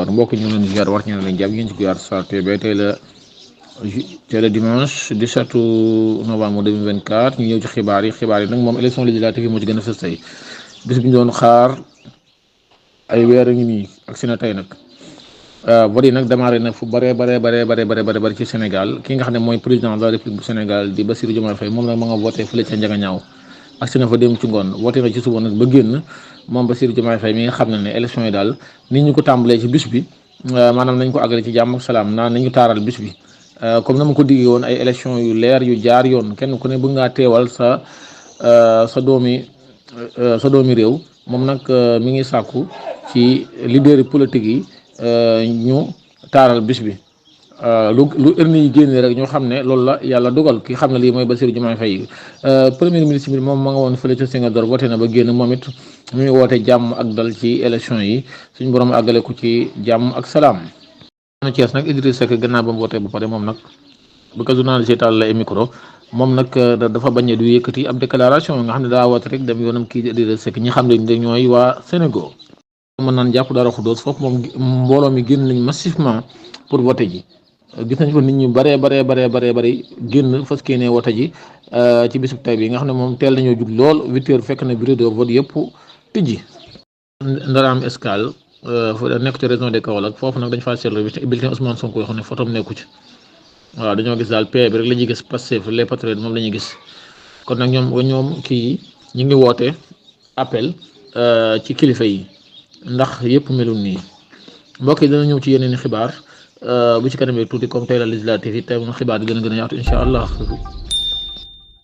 barakatuh mbokk ñu leen ziar wax ñu leen jàmm ñu ci ziar sa TV tey la dimanche 17 novembre 2024 ñu ñëw ci xibaar yi nag moom élection législative yi moo ci gën a fës tey bis bi ñu doon xaar ay weer a ngi nii ak si na tey nag vote yi nag démarré na fu bare ci Sénégal ki nga xam ne mooy président de la République bu Sénégal di Bassirou Diomaye Faye moom nag ma nga voté fële ca Ndiaganiao ak si na fa dem ci ngoon voté na ci suba nag ba génn moom Bassirou Diomaye Faye mi nga xam ne élection yi daal nit ñu ko tàmbalee ci bis bi maanaam nañ ko àggale ci jàmm ak salaam nañu taaral bis bi comme na ma ko diggee woon ay élection yu leer yu jaar yoon kenn ku ne bëgg ngaa teewal sa doomi réew moom nag mi ngi sàkku ci leader politique yi ñu taaral bis bi lu urne yi génne rek ñoo xam ne loolu la yàlla dogal ki xam ne lii mooy Bassirou Diomaye Faye premier ministre bi moom ma nga woon fële ca Singapour voté na ba génn moom it muy woote jàmm ak dal ci élection yi suñ borom àggale ko ci jàmm ak salaam. Thiès nag Idriss Seck gannaaw ba mu voté ba pare moom nag bu ko journaliste taal la micro moom nag dafa bañ a du yëkkati ab déclaration nga xam ne daa woote rek dem yoonam kii di Idriss Seck ñi xam ne ñooy waa Sénégal. mën naan jàpp dara xudóos foofu moom mbooloo mi génn nañ massivement pour voter ji gis nañ fa nit ñu bari génn fas yéene vote ji ci bisub tey bi nga xam ne moom teel nañoo jug lool 8h fekk na bureau de vote yëpp tijji. Ndaraam Escale nekk ci région de Kaolack foofu nag dañ faa seetlu bulletin Ousmane Sonko yoo xam ne photom nekku ci waaw dañoo gis daal P bi rek la ñuy gis Pastef les patriotes moom la ñuy gis kon nag ñoom kii ñu ngi woote appel ci kilifa yi. ndax yëpp melul nii mbokk yi dana ñëw ci yeneen i xibaar bu ci kanamee tuuti comme tey la législative yi tey moom xibaar yi gën a yaatu incha allah.